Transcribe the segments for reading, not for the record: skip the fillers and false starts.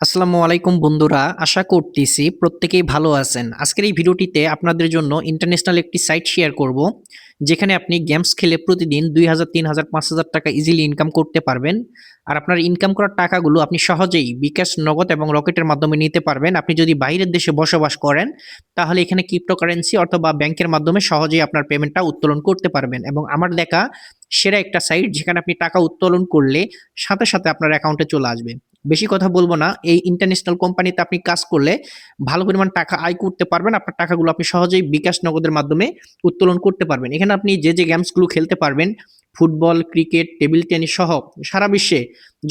আসসালামু আলাইকুম বন্ধুরা, আশা করতেছি প্রত্যেকেই ভালো আছেন। আজকের এই ভিডিওটিতে আপনাদের জন্য ইন্টারন্যাশনাল একটি সাইট শেয়ার করব, যেখানে আপনি গেমস খেলে প্রতিদিন ২,০০০, ৩,০০০, ৫,০০০ টাকা ইজিলি ইনকাম করতে পারবেন। আর আপনার ইনকাম করার টাকাগুলো আপনি সহজেই বিকাশ, নগদ এবং রকেটের মাধ্যমে নিতে পারবেন। আপনি যদি বাইরের দেশে বসবাস করেন, তাহলে এখানে ক্রিপ্টোকারেন্সি অথবা ব্যাংকের মাধ্যমে সহজেই আপনার পেমেন্টটা উত্তোলন করতে পারবেন। এবং আমার দেখা সেরা একটা সাইট, যেখানে আপনি টাকা উত্তোলন করলে সাথে সাথে আপনার অ্যাকাউন্টে চলে আসবে। বেশি কথা বলবো না, এই ইন্টারন্যাশনাল কোম্পানিতে আপনি কাজ করলে ভালো পরিমাণ টাকা আয় করতে পারবেন। আপনার টাকাগুলো আপনি সহজেই বিকাশ, নগদের মাধ্যমে উত্তোলন করতে পারবেন। এখানে আপনি যে গেমসগুলো খেলতে পারবেন, ফুটবল, ক্রিকেট, টেবিল টেনিস সহ সারা বিশ্বে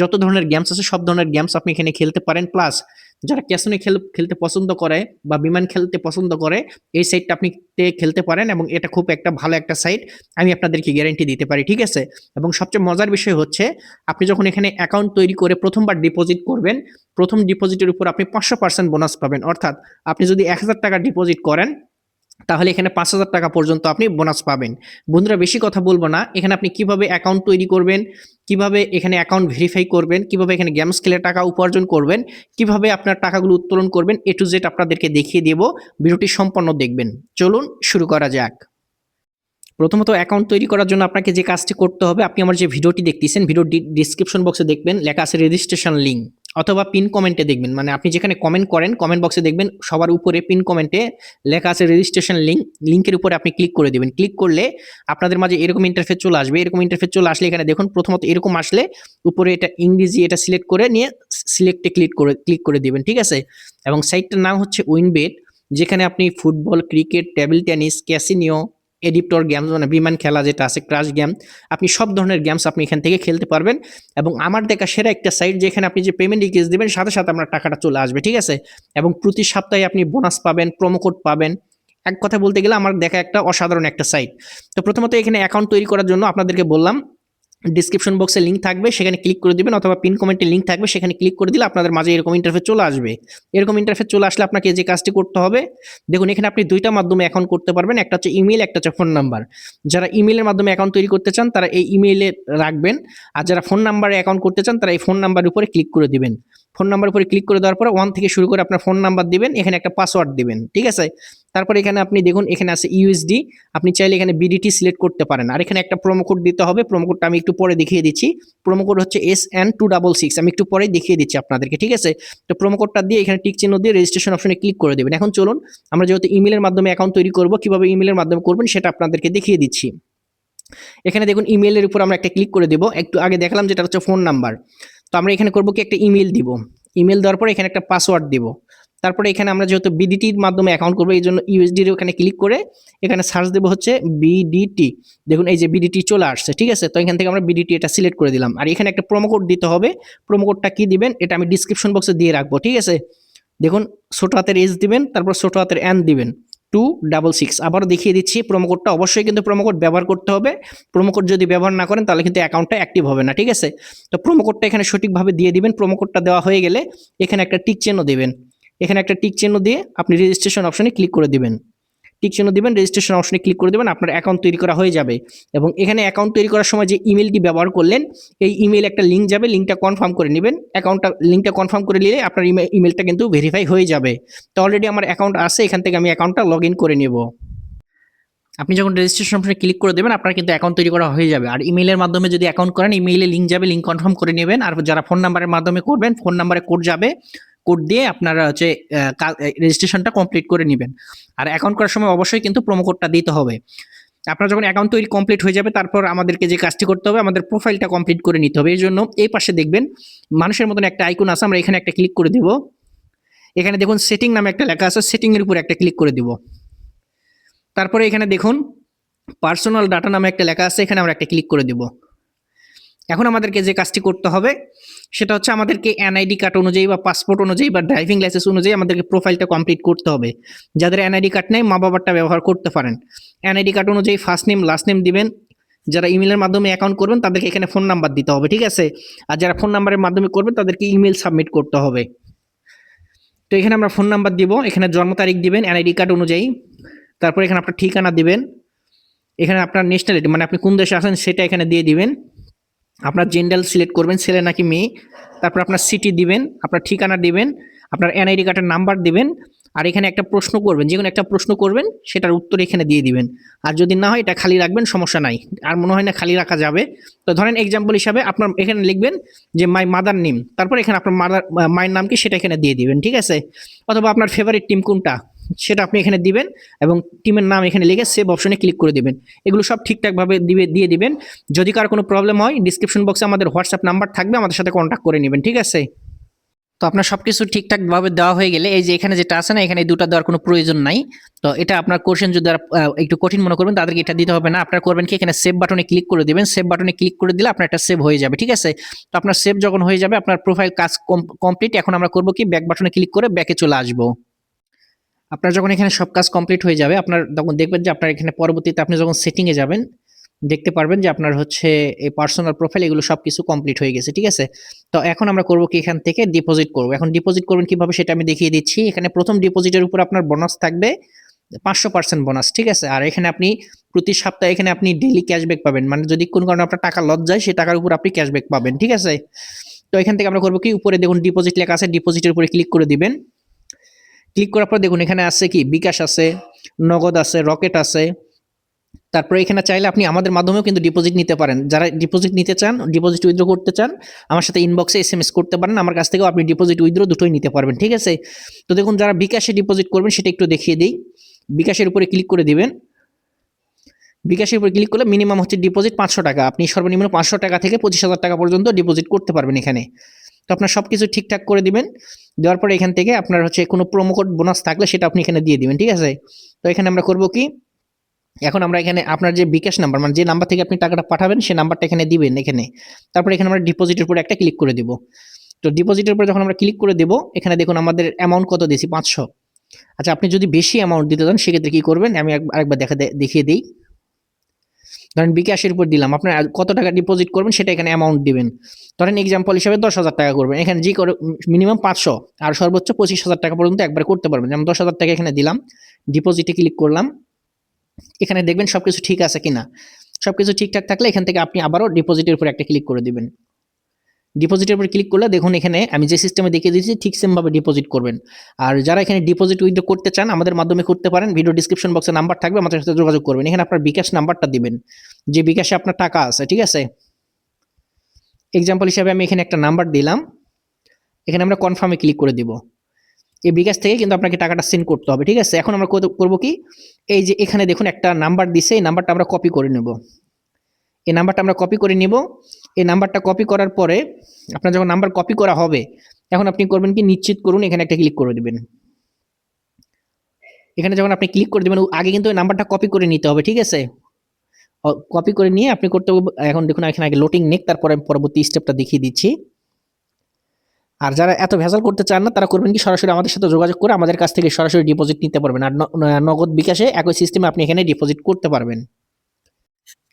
যত ধরনের গেমস আছে সব ধরনের গেমস আপনি এখানে খেলতে পারেন। প্লাস যারা ক্যাসিনো খেলতে পছন্দ করে বা বিমান খেলতে পছন্দ করে, এই সাইটটা আপনি খেলতে পারেন এবং এটা খুব একটা ভালো একটা সাইট, আমি আপনাদেরকে গ্যারান্টি দিতে পারি, ঠিক আছে? এবং সবচেয়ে মজার বিষয় হচ্ছে, আপনি যখন এখানে অ্যাকাউন্ট তৈরি করে প্রথমবার ডিপোজিট করবেন, প্রথম ডিপোজিটের উপর আপনি 500% বোনাস পাবেন। অর্থাৎ আপনি যদি ১,০০০ টাকা ডিপোজিট করেন, তাহলে এখানে ৫,০০০ টাকা পর্যন্ত আপনি বোনাস পাবেন। বন্ধুরা, বেশি কথা বলবো না, এখানে আপনি কিভাবে অ্যাকাউন্ট তৈরি করবেন, কিভাবে এখানে অ্যাকাউন্ট ভেরিফাই করবেন, কিভাবে এখানে গেমস খেলে টাকা উপার্জন করবেন, কিভাবে আপনার টাকাগুলো উত্তোলন করবেন, এ টু জেড আপনাদেরকে দেখিয়ে দেব। ভিডিওটি সম্পূর্ণ দেখবেন। চলুন শুরু করা যাক। প্রথমত অ্যাকাউন্ট তৈরি করার জন্য আপনাকে যে কাজটি করতে হবে, আপনি আমার যে ভিডিওটি দেখতেছেন, ভিডিওর ডিসক্রিপশন বক্সে দেখবেন লেখা আছে রেজিস্ট্রেশন লিঙ্ক, অথবা পিন কমেন্টে দেখবেন, মানে আপনি যেখানে কমেন্ট করেন কমেন্ট বক্সে দেখবেন সবার উপরে পিন কমেন্টে লেখা আছে রেজিস্ট্রেশন লিঙ্ক। লিঙ্কের উপরে আপনি ক্লিক করে দেবেন। ক্লিক করলে আপনাদের মাঝে এরকম ইন্টারফেস চলে আসবে। এরকম ইন্টারফেস চলে আসলে এখানে দেখুন, প্রথমত এরকম আসলে উপরে এটা ইংরেজি, এটা সিলেক্ট করে নিয়ে সিলেক্টে ক্লিক করে দিবেন, ঠিক আছে? এবং সাইটটার নাম হচ্ছে উইনবেট, যেখানে আপনি football, cricket, table tennis, casino, এডিপ্টর গেমস, মানে বিমান খেলা যেটা আছে, ক্রাশ গেম, আপনি সব ধরনের গেমস আপনি এখান থেকে খেলতে পারবেন। এবং আমার দেখা সেরা একটা সাইট, যেখানে আপনি যে পেমেন্ট ডিটেইলস দিবেন সাথে সাথে আপনার টাকাটা চলে আসবে, ঠিক আছে? এবং প্রতি সপ্তাহে আপনি বোনাস পাবেন, প্রোমো কোড পাবেন। এক কথা বলতে গেলে আমার দেখা একটা অসাধারণ একটা সাইট। তো প্রথমত এখানে অ্যাকাউন্ট তৈরি করার জন্য আপনাদেরকে বললাম, ডিসক্রিপশন বক্সে লিঙ্ক থাকবে, সেখানে ক্লিক করে দিবেন, অথবা পিন কমেন্টে লিঙ্ক থাকবে, সেখানে ক্লিক করে দিলে আপনাদের মাঝে এরকম ইন্টারফেস চলে আসবে। এরকম ইন্টারফেস চলে আসলে আপনাকে যে কাজটি করতে হবে, দেখুন এখানে আপনি দুইটা মাধ্যমে অ্যাকাউন্ট করতে পারবেন, একটা হচ্ছে ইমেল, একটা হচ্ছে ফোন নাম্বার। যারা ইমেলের মাধ্যমে অ্যাকাউন্ট তৈরি করতে চান তারা এই ইমেইলে রাখবেন, আর যারা ফোন নাম্বারে অ্যাকাউন্ট করতে চান তারা এই ফোন নাম্বারের উপরে ক্লিক করে দিবেন। ফোন নাম্বার উপরে ক্লিক করে দেওয়ার পরে 1 থেকে শুরু করে আপনার ফোন নাম্বার দিবেন, এখানে একটা পাসওয়ার্ড দিবেন, ঠিক আছে? তারপরে এখানে আপনি দেখুন এখানে আছে ইউএসডি, আপনি চাইলে এখানে বিডিটি সিলেক্ট করতে পারেন। আর এখানে একটা প্রোমো কোড দিতে হবে, প্রোমো কোডটা আমি একটু পরে দেখিয়ে দিচ্ছি। প্রোমো কোড হচ্ছে SN266, আমি একটু পরে দেখিয়ে দিচ্ছি আপনাদেরকে, ঠিক আছে? তো প্রোমো কোডটা দিয়ে এখানে টিক চিহ্ন দিয়ে রেজিস্ট্রেশন অপশনে ক্লিক করে দেবেন। এখন চলুন আমরা যেহেতু ইমেলের মাধ্যমে অ্যাকাউন্ট তৈরি করব, কিভাবে ইমেলের মাধ্যমে করবেন সেটা আপনাদেরকে দেখিয়ে দিচ্ছি। এখানে দেখুন ইমেলের উপর আমরা একটা ক্লিক করে দেব। একটু আগে দেখালাম যেটা হচ্ছে ফোন নাম্বার, তো আমরা এখানে করব কি, একটা ইমেল দিব। ইমেল দেওয়ার পরে এখানে একটা পাসওয়ার্ড দিব। তারপরে এখানে আমরা যেহেতু বিডিটির মাধ্যমে অ্যাকাউন্ট করবো, এই জন্য ইউএসডির ওখানে ক্লিক করে এখানে সার্চ দেবো হচ্ছে বিডিটি। দেখুন এই যে বিডিটি চলে আসছে, ঠিক আছে? তো এখান থেকে আমরা বিডিটি এটা সিলেক্ট করে দিলাম। আর এখানে একটা প্রোমো কোড দিতে হবে। প্রোমো কোডটা কি দিবেন এটা আমি ডিসক্রিপশন বক্সে দিয়ে রাখবো, ঠিক আছে? দেখুন ছোট হাতের এস দিবেন, তারপর ছোট হাতের এন দিবেন, 266। আবারও দেখিয়ে দিচ্ছি, প্রোমো কোডটা অবশ্যই কিন্তু প্রোমো কোড ব্যবহার করতে হবে। প্রোমো কোড যদি ব্যবহার না করেন তাহলে কিন্তু অ্যাকাউন্টটা অ্যাক্টিভ হবে না, ঠিক আছে? তো প্রোমো কোডটা এখানে সঠিকভাবে দিয়ে দিবেন। প্রোমো কোডটা দেওয়া হয়ে গেলে এখানে একটা টিক চিহ্ন দিবেন। এখানে একটা টিক চিহ্ন দিয়ে আপনি রেজিস্ট্রেশন অপশনে ক্লিক করে দিবেন। টিক চিহ্ন দিবেন, রেজিস্ট্রেশন অপশনে ক্লিক করে দেবেন, আপনার অ্যাকাউন্ট তৈরি করা হয়ে যাবে। এবং এখানে অ্যাকাউন্ট তৈরি করার সময় যে ইমেলটি ব্যবহার করলেন, এই ইমেল একটা লিঙ্ক যাবে, লিঙ্কটা কনফার্ম করে নেবেন। লিঙ্কটা কনফার্ম করে নিলে আপনার ইমেলটা কিন্তু ভেরিফাই হয়ে যাবে। তো অলরেডি আমার অ্যাকাউন্ট আছে, এখান থেকে আমি অ্যাকাউন্টটা লগ ইন করে নেব। আপনি যখন রেজিস্ট্রেশন অপশনে ক্লিক করে দেবেন, আপনার কিন্তু অ্যাকাউন্ট তৈরি করা হয়ে যাবে। আর ইমেইলের মাধ্যমে যদি অ্যাকাউন্ট করেন, ইমেইলে লিঙ্ক যাবে, লিঙ্ক কনফার্ম করে নেবেন। আর যারা ফোন নাম্বারের মাধ্যমে করবেন, ফোন নাম্বারে কোড যাবে, কোড দিয়ে আপনারা হচ্ছে রেজিস্ট্রেশনটা কমপ্লিট করে নেবেন। আর অ্যাকাউন্ট করার সময় অবশ্যই কিন্তু প্রোমো কোডটা দিতে হবে। আপনার যখন অ্যাকাউন্ট তৈরি কমপ্লিট হয়ে যাবে, তারপর আমাদেরকে যে কাজটি করতে হবে, আমাদের প্রোফাইলটা কমপ্লিট করে নিতে হবে। এর জন্য এই পাশে দেখবেন মানুষের মতন একটা আইকন আছে, আমরা এখানে একটা ক্লিক করে দেব। এখানে দেখুন সেটিং নামে একটা লেখা আছে, সেটিং এর উপর একটা ক্লিক করে দিব। তারপরে এখানে দেখুন পার্সোনাল ডাটা নামে একটা লেখা আছে, এখানে আমরা একটা ক্লিক করে দেব। এখন আমাদেরকে যে কাজটি করতে হবে সেটা হচ্ছে, আমাদেরকে এনআইডি কার্ড অনুযায়ী বা পাসপোর্ট অনুযায়ী বা ড্রাইভিং লাইসেন্স অনুযায়ী আমাদেরকে প্রোফাইলটা কমপ্লিট করতে হবে। যাদের এনআইডি কার্ড নেই, মা বাবারটা ব্যবহার করতে পারেন। এনআইডি কার্ড অনুযায়ী ফার্স্ট নেম লাস্ট নেম দিবেন। যারা ইমেলের মাধ্যমে অ্যাকাউন্ট করবেন তাদেরকে এখানে ফোন নাম্বার দিতে হবে, ঠিক আছে? আর যারা ফোন নাম্বারের মাধ্যমে করবেন তাদেরকে ইমেল সাবমিট করতে হবে। তো এখানে আমরা ফোন নাম্বার দিব, এখানে জন্ম তারিখ দিবেন এনআইডি কার্ড অনুযায়ী, তারপর এখানে আপনার ঠিকানা দিবেন, এখানে আপনার ন্যাশনালিটি মানে আপনি কোন দেশে আছেন সেটা এখানে দিয়ে দিবেন। আপনার জেন্ডার সিলেক্ট করবেন, ছেলে নাকি মেয়ে, তারপর আপনার সিটি দিবেন, আপনার ঠিকানা দিবেন, আপনার এনআইডি কার্ডের নাম্বার দিবেন, আর এখানে একটা প্রশ্ন করবেন, যে কোনো একটা প্রশ্ন করবেন, সেটার উত্তর এখানে দিয়ে দিবেন। আর যদি না হয় এটা খালি রাখবেন, সমস্যা নাই। আর মনে হয় না খালি রাখা যাবে। তো ধরেন এক্সাম্পল হিসাবে আপনার এখানে লিখবেন যে মাই মাদার নেম, তারপর এখানে আপনার মায়ের নাম কি সেটা এখানে দিয়ে দিবেন, ঠিক আছে। অথবা আপনার ফেভারিট টিম কোনটা সেটা আপনি এখানে দিবেন, এবং টিমের নাম এখানে লিখে সেভ অপশনে ক্লিক করে দিবেন। এগুলো সব ঠিকঠাকভাবে দিয়ে দিবেন। যদি কার কোনো প্রবলেম হয়, ডিসক্রিপশন বক্সে আমাদের হোয়াটসঅ্যাপ নাম্বার থাকবে, আমাদের সাথে কন্ট্যাক্ট করে নেবেন, ঠিক আছে। তো আপনার সবকিছু ঠিকঠাকভাবে দেওয়া হয়ে গেলে এই যে এখানে যেটা আছে না, এখানে দুটো দেওয়ার কোনো প্রয়োজন নাই। তো এটা আপনার কোশ্চেন যদি একটু কঠিন মনে করবেন, তাদেরকে এটা দিতে হবে না। আপনার করবেন কি, এখানে সেভ বাটনে ক্লিক করে দিবেন। সেভ বাটনে ক্লিক করে দিলে আপনার একটা সেভ হয়ে যাবে, ঠিক আছে। তো আপনার সেভ যখন হয়ে যাবে, আপনার প্রোফাইল কাজ কমপ্লিট। এখন আমরা করবো কি, ব্যাক বাটনে ক্লিক করে ব্যাকে চলে আসবো। আপনার যখন এখানে সব কাজ কমপ্লিট হয়ে যাবে, আপনার তখন দেখবেন যে আপনার এখানে পরবর্তীতে আপনি যখন সেটিংয়ে যাবেন, দেখতে পারবেন যে আপনার হচ্ছে এই পার্সোনাল প্রোফাইল এগুলো সবকিছু কমপ্লিট হয়ে গেছে, ঠিক আছে। তো এখন আমরা করব কি, এখান থেকে ডিপোজিট করব। এখন ডিপোজিট করবেন কিভাবে সেটা আমি দেখিয়ে দিচ্ছি। এখানে প্রথম ডিপোজিটের উপর আপনার বোনাস থাকবে 500% বোনাস, ঠিক আছে। আর এখানে আপনি প্রতি সপ্তাহে এখানে আপনি ডেইলি ক্যাশব্যাক পাবেন, মানে যদি কোনো কারণে আপনার টাকা লস যায়, সেই টাকার উপর আপনি ক্যাশব্যাক পাবেন, ঠিক আছে। তো এখান থেকে আমরা করবো কি, উপরে দেখুন ডিপোজিট লেখা আছে, ডিপোজিটের উপরে ক্লিক করে দিবেন। ক্লিক করার পর দেখুন এখানে আছে কি, বিকাশ আছে, নগদ আছে, রকেট আছে। তারপরে এখানে চাইলে আপনি আমাদের মাধ্যমেও কিন্তু ডিপোজিট নিতে পারেন। যারা ডিপোজিট নিতে চান, ডিপোজিট উইথড্র করতে চান, আমার সাথে ইনবক্সে এসএমএস করতে পারেন। আমার কাছ থেকেও আপনি ডিপোজিট উইথড্র দুটোই নিতে পারবেন, ঠিক আছে। তো দেখুন যারা বিকাশে ডিপোজিট করবেন সেটা একটু দেখিয়ে দিই। বিকাশের উপরে ক্লিক করে দিবেন। বিকাশের উপরে ক্লিক করলে মিনিমাম হচ্ছে ডিপোজিট 500 টাকা। আপনি সর্বনিম্ন 500 টাকা থেকে 25,000 টাকা পর্যন্ত ডিপোজিট করতে পারবেন এখানে। তো আপনার সব কিছু ঠিকঠাক করে দিবেন। দেওয়ার পরে এখান থেকে আপনার হচ্ছে কোনো প্রোমো কোড বোনাস থাকলে সেটা আপনি এখানে দিয়ে দিবেন, ঠিক আছে। তো এখানে আমরা করব কি, এখন আমরা এখানে আপনার যে বিকাশ নাম্বার, মানে যে নাম্বার থেকে আপনি টাকাটা পাঠাবেন, সেই নাম্বারটা এখানে দিবেন এখানে। তারপরে এখানে আমরা ডিপোজিটের উপরে একটা ক্লিক করে দিব। তো ডিপোজিটের উপরে যখন আমরা ক্লিক করে দেব, এখানে দেখুন আমাদের অ্যামাউন্ট কত দিয়েছি, 500। আচ্ছা, আপনি যদি বেশি অ্যামাউন্ট দিতে চান সেক্ষেত্রে কি করবেন, আমি আরেকবার দেখিয়ে দিই। ধরেন বিকাশের উপর দিলাম, আপনার কত টাকা ডিপোজিট করবেন সেটা এখানে অ্যামাউন্ট দিবেন। ধরেন এক্সাম্পল হিসাবে 10,000 টাকা করবেন, এখানে যে করে মিনিমাম 500 আর সর্বোচ্চ 25,000 টাকা পর্যন্ত একবার করতে পারবেন। যেমন 10,000 টাকা এখানে দিলাম, ডিপোজিটে ক্লিক করলাম। এখানে দেখবেন সবকিছু ঠিক আছে কিনা। সবকিছু ঠিকঠাক থাকলে এখান থেকে আপনি আবারও ডিপোজিটের উপর একটা ক্লিক করে দিবেন। ডিপোজিটের উপর ক্লিক করলে দেখুন এখানে আমি যে সিস্টেমে দেখিয়ে দিয়েছি ঠিক সেম ভাবে ডিপোজিট করবেন। আর যারা এখানে ডিপোজিট উইথড্র করতে চান, আমাদের মাধ্যমে করতে পারেন। ভিডিও ডিসক্রিপশন বক্সে নাম্বার থাকবে, আমাদের সাথে যোগাযোগ করবেন। এখানে আপনার বিকাশ নাম্বারটা দিবেন, যে বিকাশে আপনার টাকা আছে, ঠিক আছে। এক্সাম্পল হিসাবে আমি এখানে একটা নাম্বার দিলাম। এখানে আমরা কনফার্মে ক্লিক করে দিব। এই বিকাশ থেকে কিন্তু আপনাকে টাকাটা সেন্ড করতে হবে, ঠিক আছে। এখন আমরা করব কি, এই যে এখানে দেখুন একটা নাম্বার দিছে, এই নাম্বারটা আমরা কপি করে নেব। এই নাম্বারটা আমরা কপি করে নিব। এই নাম্বারটা কপি করার পরে আপনার যখন নাম্বার কপি করা হবে, এখন আপনি করবেন কি, নিশ্চিত করুন, এখানে একটা ক্লিক করে দিবেন। এখানে যখন আপনি ক্লিক করে দিবেন, আগে কিন্তু ওই নাম্বারটা কপি করে নিতে হবে, ঠিক আছে। কপি করে নিয়ে আপনি করতে হবে। এখন দেখুন এখানে আগে লোডিং নেক, তারপরে আমি পরবর্তী স্টেপটা দেখিয়ে দিচ্ছি। আর যারা এত ভেজাল করতে চান না, তারা করবেন কি, সরাসরি আমাদের সাথে যোগাযোগ করে আমাদের কাছ থেকে সরাসরি ডিপোজিট নিতে পারবেন। আর নগদ বিকাশে একই সিস্টেমে আপনি এখানে ডিপোজিট করতে পারবেন।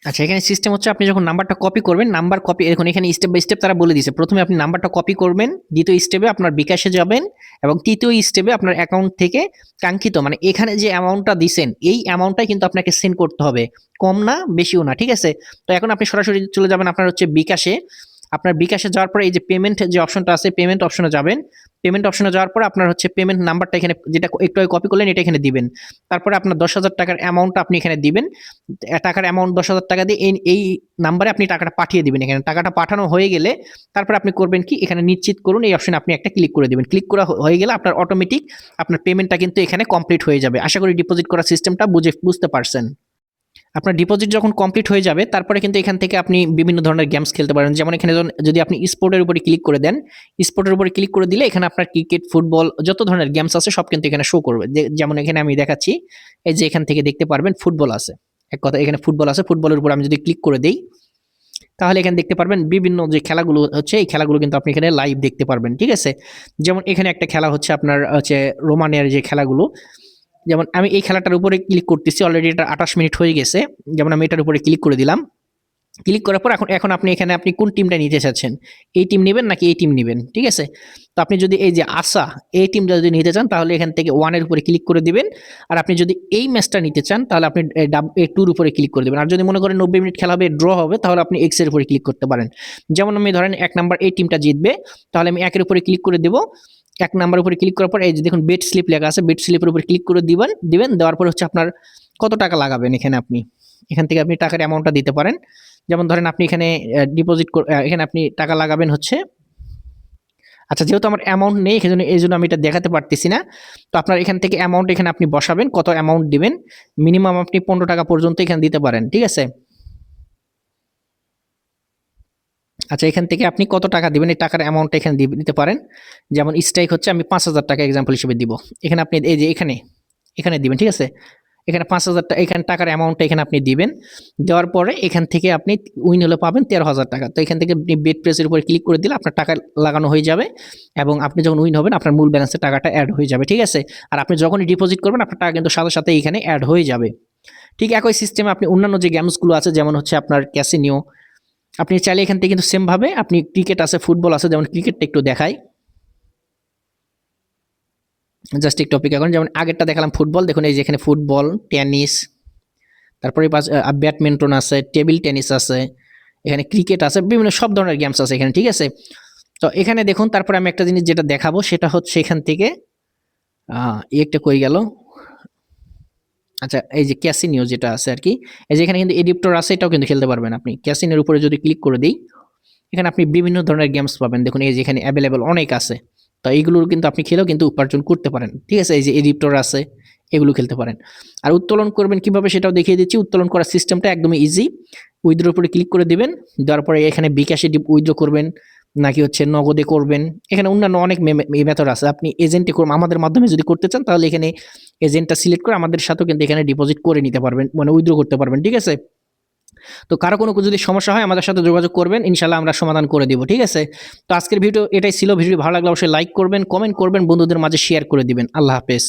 আচ্ছা, এখানে সিস্টেম হচ্ছে, আপনি যখন নাম্বারটা কপি করবেন, নাম্বার কপি এখন এখানে স্টেপ বাই স্টেপ তারা বলে দিয়েছে। প্রথমে আপনি নাম্বারটা কপি করবেন, দ্বিতীয় স্টেপে আপনার বিকাশে যাবেন, এবং তৃতীয় স্টেপে আপনার অ্যাকাউন্ট থেকে কাঙ্ক্ষিত, মানে এখানে যে অ্যামাউন্টটা দিছেন, এই অ্যামাউন্টটাই কিন্তু আপনাকে সেন্ড করতে হবে, কম না বেশিও না, ঠিক আছে। তো এখন আপনি সরাসরি চলে যাবেন আপনার হচ্ছে বিকাশে। আপনার বিকাশে যাওয়ার পরে এই যে পেমেন্ট যে অপশনটা আছে, পেমেন্ট অপশনে যাবেন। পেমেন্ট অপশনে যাওয়ার পরে আপনার হচ্ছে পেমেন্ট নাম্বারটা এখানে, যেটা একটু আগে কপি করলেন, এটা এখানে দিবেন। তারপরে আপনার 10,000 টাকার অ্যামাউন্টটা আপনি এখানে দিবেন। টাকার অ্যামাউন্ট 10,000 টাকা দিয়ে এই নাম্বারে আপনি টাকাটা পাঠিয়ে দিবেন। এখানে টাকাটা পাঠানো হয়ে গেলে তারপরে আপনি করবেন কি, এখানে নিশ্চিত করুন, এই অপশনে আপনি একটা ক্লিক করে দিবেন। ক্লিক করা হয়ে গেলে আপনার অটোমেটিক আপনার পেমেন্টটা কিন্তু এখানে কমপ্লিট হয়ে যাবে। আশা করি ডিপোজিট করার সিস্টেমটা বুঝতে পারছেন। আপনার ডিপোজিট যখন কমপ্লিট হয়ে যাবে, তারপরে কিন্তু এখান থেকে আপনি বিভিন্ন ধরনের গেমস খেলতে পারেন। যেমন এখানে যদি আপনি স্পোর্টের উপরে ক্লিক করে দেন, স্পোর্টের উপরে ক্লিক করে দিলে এখানে আপনার ক্রিকেট, ফুটবল যত ধরনের গেমস আছে সব কিন্তু এখানে শো করবে। যেমন এখানে আমি দেখাচ্ছি, এই যে এখান থেকে দেখতে পারবেন ফুটবল আছে। এক কথা, এখানে ফুটবল আছে। ফুটবলের উপর আমি যদি ক্লিক করে দেই, তাহলে এখানে দেখতে পারবেন বিভিন্ন যে খেলাগুলো হচ্ছে, এই খেলাগুলো কিন্তু আপনি এখানে লাইভ দেখতে পারবেন, ঠিক আছে। যেমন এখানে একটা খেলা হচ্ছে আপনার হচ্ছে রোমানিয়ার যে খেলাগুলো। যেমন আমি এই খেলাটার উপরে ক্লিক করতেছি, অলরেডি এটা 28 মিনিট হয়ে গেছে। যেমন আমি এটার উপরে ক্লিক করে দিলাম। ক্লিক করার পর এখন এখন আপনি এখানে আপনি কোন টিমটা নিতে চাচ্ছেন, এই টিম নেবেন নাকি এই টিম নেবেন, ঠিক আছে? তো আপনি যদি এই যে আসা এই টিমটা যদি নিতে চান তাহলে এখান থেকে 1 এর উপরে ক্লিক করে দিবেন। আর আপনি যদি এই ম্যাচটা নিতে চান তাহলে আপনি 2 এর উপরে ক্লিক করে দিবেন। আর যদি মনে করেন 90 মিনিট খেলা হবে, ড্র হবে, তাহলে আপনি X এর উপরে ক্লিক করতে পারেন। যেমন আমি ধরেন 1 নাম্বার এই টিমটা জিতবে, তাহলে আমি 1 এর উপরে ক্লিক করে দেব। 1 নাম্বারের উপরে ক্লিক করার পর এই যে দেখুন বেট স্লিপ লেখা আছে, বেট স্লিপের উপরে ক্লিক করে দিবেন। দেওয়ার পর হচ্ছে আপনার কত টাকা লাগাবেন এখানে আপনি। এখান থেকে আপনি টাকার অ্যামাউন্টটা দিতে পারেন। যেমন ধরেন আপনি এখানে ডিপোজিট এখানে আপনি টাকা লাগাবেন হচ্ছে, আচ্ছা যেহেতু আমার অ্যামাউন্ট নেই এই জন্য আমি এটা দেখাতে পারতেছি না। তো আপনার এখান থেকে অ্যামাউন্ট এখানে আপনি বসাবেন, কত অ্যামাউন্ট দিবেন। মিনিমাম আপনি 15 টাকা পর্যন্ত এখানে দিতে পারেন, ঠিক আছে? আচ্ছা এখান থেকে আপনি কত টাকা দিবেন এই টাকার অ্যামাউন্টটা এখানে দিতে পারেন। যেমন স্ট্রাইক হচ্ছে আমি 5,000 টাকা এক্সাম্পল হিসেবে দিব। এখানে আপনি এই যে এখানে দিবেন, ঠিক আছে? এখানে 5,000 টাকা এখানে টাকার অ্যামাউন্টটা এখানে আপনি দিবেন। দেওয়ার পরে এখান থেকে আপনি উইন হলে পাবেন 13,000 টাকা। তো এখান থেকে আপনি বেট প্রেসের উপরে ক্লিক করে দিলে আপনার টাকা লাগানো হয়ে যাবে এবং আপনি যখন উইন হবেন আপনার মূল ব্যালেন্সে টাকাটা অ্যাড হয়ে যাবে, ঠিক আছে? আর আপনি যখনই ডিপোজিট করবেন আপনার টাকা কিন্তু সাথে সাথে এখানে অ্যাড হয়ে যাবে। ঠিক একই সিস্টেমে আপনি অন্যান্য যে গেমসগুলো আছে যেমন হচ্ছে আপনার ক্যাসিনো, আপনি চাইলে এখান থেকে কিন্তু সেমভাবে আপনি ক্রিকেট আছে, ফুটবল আছে, যেমন ক্রিকেটটা একটু দেখাই। জাস্ট একটু অপেক্ষা করেন। যেমন আগেরটা দেখালাম ফুটবল, দেখুন এই যে এখানে ফুটবল, টেনিস, তারপরে ব্যাডমিন্টন আছে, টেবিল টেনিস আছে, এখানে ক্রিকেট আছে, বিভিন্ন সব ধরনের গেমস আছে এখানে, ঠিক আছে? তো এখানে দেখুন তারপরে আমি একটা জিনিস যেটা দেখাবো সেটা হচ্ছে এখান থেকে একটা কই গেল, আচ্ছা এই যে ক্যাসিনো যেটা আছে আর কি, এই যে এখানে কিন্তু এডিপ্টর আছে, এটাও কিন্তু খেলতে পারবেন আপনি। ক্যাসিনোর উপরে যদি ক্লিক করে দিই এখানে আপনি বিভিন্ন ধরনের গেমস পাবেন, দেখুন এই যে এখানে অ্যাভেলেবল অনেক আছে। তো এইগুলোর কিন্তু আপনি খেলেও কিন্তু উপার্জন করতে পারেন, ঠিক আছে? এই যে এডিপ্টর আছে, এগুলো খেলতে পারেন। আর উত্তোলন করবেন কিভাবে সেটাও দেখিয়ে দিচ্ছি। উত্তোলন করার সিস্টেমটা একদমই ইজি। উইথড্রোর উপরে ক্লিক করে দিবেন, দেওয়ার পরে এখানে বিকাশে উইথড্রো করবেন নাকি হচ্ছে নগদে করবেন, এখানে অন্যান্য অনেক মেথড আছে। আপনি এজেন্টে করবেন, আমাদের মাধ্যমে যদি করতে চান তাহলে এখানে এজেন্টটা সিলেক্ট করে আমাদের সাথেও কিন্তু এখানে ডিপোজিট করে নিতে পারবেন, মানে উইথড্রো করতে পারবেন, ঠিক আছে? তো কারো কোনো যদি সমস্যা হয় আমাদের সাথে যোগাযোগ করবেন, ইনশাল্লাহ আমরা সমাধান করে দিব, ঠিক আছে? তো আজকের ভিডিও এটাই ছিল। ভিডিও ভালো লাগলে অবশ্যই লাইক করবেন, কমেন্ট করবেন, বন্ধুদের মাঝে শেয়ার করে দিবেন। আল্লাহ হাফেজ।